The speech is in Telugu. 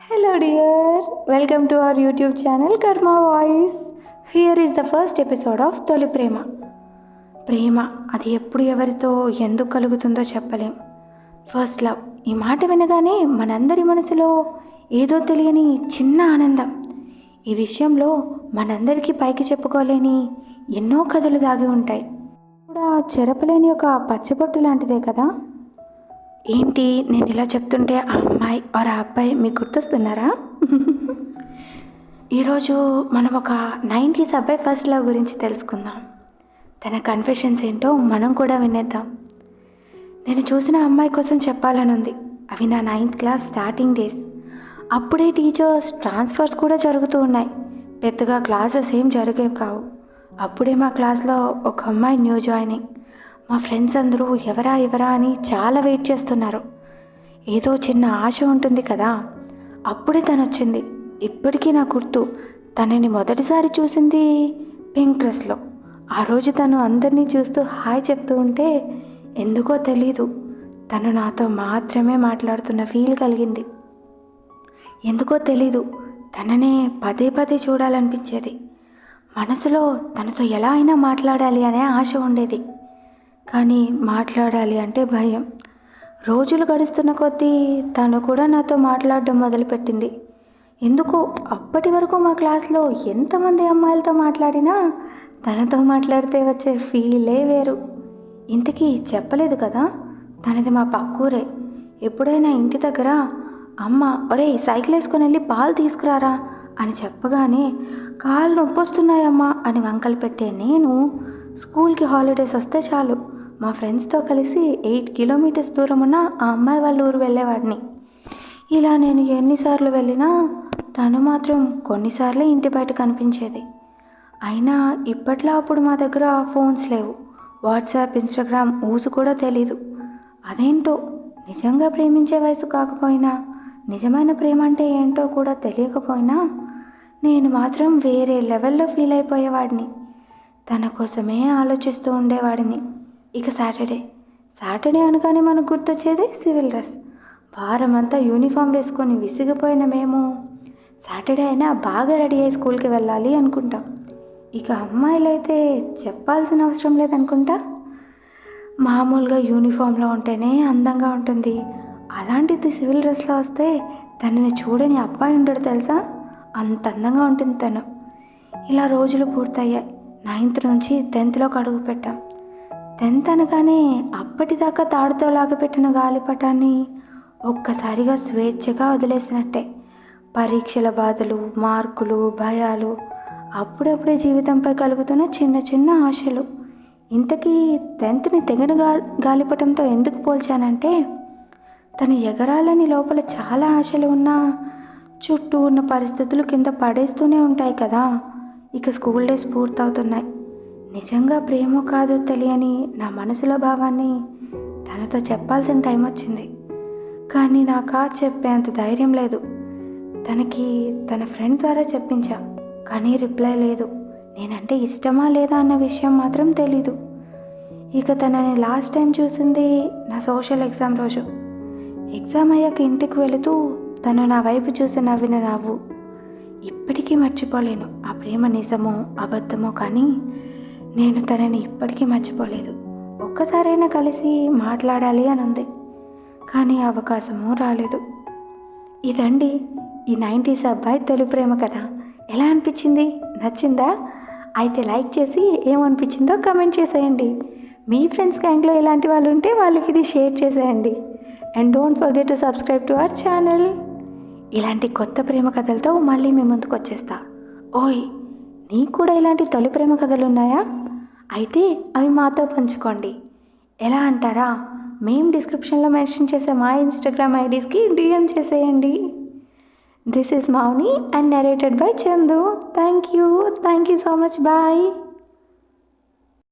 Hello, dear. Welcome to our YouTube channel Karma Voice. Here is the first episode of తొలి ప్రేమ. ప్రేమ అది ఎప్పుడు ఎవరితో ఎందుకు కలుగుతుందో చెప్పలేం. ఫస్ట్ లవ్ ఈ మాట వినగానే మనందరి మనసులో ఏదో తెలియని చిన్న ఆనందం. ఈ విషయంలో మనందరికీ పైకి చెప్పుకోలేని ఎన్నో కథలు దాగి ఉంటాయి. కూడా చెరపలేని ఒక పచ్చబొట్టు లాంటిదే కదా. ఏంటి నేను ఇలా చెప్తుంటే ఆ అమ్మాయి ఆర్ ఆ అబ్బాయి మీకు గుర్తొస్తున్నారా? ఈరోజు మనం ఒక 90s అబ్బాయి ఫస్ట్ లవ్ గురించి తెలుసుకుందాం. తన కన్ఫెషన్స్ ఏంటో మనం కూడా వినేద్దాం. నేను చూసిన అమ్మాయి కోసం చెప్పాలని ఉంది. అవి నా 9th క్లాస్ స్టార్టింగ్ డేస్. అప్పుడే టీచర్స్ ట్రాన్స్ఫర్స్ కూడా జరుగుతూ ఉన్నాయి. పెద్దగా క్లాసెస్ ఏం జరిగేవి కావు. అప్పుడే మా క్లాస్లో ఒక అమ్మాయి న్యూ జాయినింగ్. మా ఫ్రెండ్స్ అందరూ ఎవరా అని చాలా వెయిట్ చేస్తున్నారు. ఏదో చిన్న ఆశ ఉంటుంది కదా. అప్పుడే తను వచ్చింది. ఇప్పటికీ నా గుర్తు. తనని మొదటిసారి చూసింది పింక్ డ్రెస్లో. ఆ రోజు తను అందరినీ చూస్తూ హాయ్ చెప్తూ ఉంటే ఎందుకో తెలీదు తను నాతో మాత్రమే మాట్లాడుతున్న ఫీల్ కలిగింది. ఎందుకో తెలీదు తననే పదే పదే చూడాలనిపించేది. మనసులో తనతో ఎలా అయినా మాట్లాడాలి అనే ఆశ ఉండేది. కానీ మాట్లాడాలి అంటే భయం. రోజులు గడుస్తున్న కొద్దీ తను కూడా నాతో మాట్లాడడం మొదలుపెట్టింది. ఎందుకో అప్పటి వరకు మా క్లాస్లో ఎంతమంది అమ్మాయిలతో మాట్లాడినా తనతో మాట్లాడితే వచ్చే ఫీలే వేరు. ఇంతకీ చెప్పలేదు కదా, తనది మా పక్కూరే. ఎప్పుడైనా ఇంటి దగ్గర అమ్మ ఒరే సైకిల్ వేసుకొని వెళ్ళి పాలు తీసుకురారా అని చెప్పగానే కాళ్ళు నొప్పొస్తున్నాయమ్మా అని వంకలు పెట్టే నేను స్కూల్కి హాలిడేస్ వస్తే చాలు మా ఫ్రెండ్స్తో కలిసి 8 కిలోమీటర్స్ దూరం ఉన్న ఆ అమ్మాయి వాళ్ళ ఊరు వెళ్ళేవాడిని. ఇలా నేను ఎన్నిసార్లు వెళ్ళినా తను మాత్రం కొన్నిసార్లే ఇంటి బయట కనిపించేది. అయినా ఇప్పట్లో అప్పుడు మా దగ్గర ఫోన్స్ లేవు. వాట్సాప్, ఇన్స్టాగ్రామ్ ఊసు కూడా తెలీదు. అదేంటో నిజంగా ప్రేమించే వయసు కాకపోయినా నిజమైన ప్రేమ అంటే ఏంటో కూడా తెలియకపోయినా నేను మాత్రం వేరే లెవెల్లో ఫీల్ అయిపోయేవాడిని. తన కోసమే ఆలోచిస్తూ ఉండేవాడిని. ఇక సాటర్డే అనగానే మనకు గుర్తొచ్చేది సివిల్ డ్రెస్. వారమంతా యూనిఫామ్ వేసుకొని విసిగిపోయిన మేము సాటర్డే అయినా బాగా రెడీ అయ్యి స్కూల్కి వెళ్ళాలి అనుకుంటాం. ఇక అమ్మాయిలైతే చెప్పాల్సిన అవసరం లేదనుకుంటా. మామూలుగా యూనిఫామ్లో ఉంటేనే అందంగా ఉంటుంది. అలాంటిది సివిల్ డ్రెస్లో వస్తే తనని చూడని అబ్బాయి ఉండడు తెలుసా, అంత అందంగా ఉంటుంది తను. ఇలా రోజులు పూర్తయ్యాయి. 9th నుంచి 10thలోకి అడుగు పెట్టాం. 10th అనగానే అప్పటిదాకా తాడుతో లాగపెట్టిన గాలిపటాన్ని ఒక్కసారిగా స్వేచ్ఛగా వదిలేసినట్టే. పరీక్షల బాధలు, మార్కులు, భయాలు, అప్పుడప్పుడే జీవితంపై కలుగుతున్న చిన్న చిన్న ఆశలు. ఇంతకీ 10thని తెగిన గాలిపటంతో ఎందుకు పోల్చానంటే తను ఎగరాలని లోపల చాలా ఆశలు ఉన్నా చుట్టూ ఉన్న పరిస్థితులు కింద పడేస్తూనే ఉంటాయి కదా. ఇక స్కూల్ డేస్ పూర్తవుతున్నాయి. నిజంగా ప్రేమో కాదో తెలియని నా మనసులో భావాన్ని తనతో చెప్పాల్సిన టైం వచ్చింది. కానీ నాకు చెప్పేంత ధైర్యం లేదు. తనకి తన ఫ్రెండ్ ద్వారా చెప్పించా, కానీ రిప్లై లేదు. నేనంటే ఇష్టమా లేదా అన్న విషయం మాత్రం తెలీదు. ఇక తనని లాస్ట్ టైం చూసింది నా సోషల్ ఎగ్జామ్ రోజు. ఎగ్జామ్ అయ్యాక ఇంటికి వెళుతూ తను నా వైపు చూసి నవ్విన నవ్వు ఇప్పటికీ మర్చిపోలేను. ఆ ప్రేమ నిజమో అబద్ధమో కానీ నేను తనని ఇప్పటికీ మర్చిపోలేదు. ఒక్కసారైనా కలిసి మాట్లాడాలి అని ఉంది, కానీ అవకాశమూ రాలేదు. ఇదండి ఈ 90s అబ్బాయి తొలి ప్రేమ కథ. ఎలా అనిపించింది? నచ్చిందా? అయితే లైక్ చేసి ఏమనిపించిందో కమెంట్ చేసేయండి. మీ ఫ్రెండ్స్ గ్యాంగ్లో ఇలాంటి వాళ్ళు ఉంటే వాళ్ళకి ఇది షేర్ చేసేయండి. And don't forget to subscribe to our channel. ఇలాంటి కొత్త ప్రేమ కథలతో మళ్ళీ మీ ముందుకు వచ్చేస్తా. ఓయ్, నీకు కూడా ఇలాంటి తొలి ప్రేమ కథలు ఉన్నాయా? అయితే అవి మాతో పంచుకోండి. ఎలా అంటారా? మేము డిస్క్రిప్షన్లో మెన్షన్ చేసే మా ఇన్స్టాగ్రామ్ ఐడీస్కి DM చేసేయండి. This is Mouni and narrated by Chandu. Thank you so much. Bye.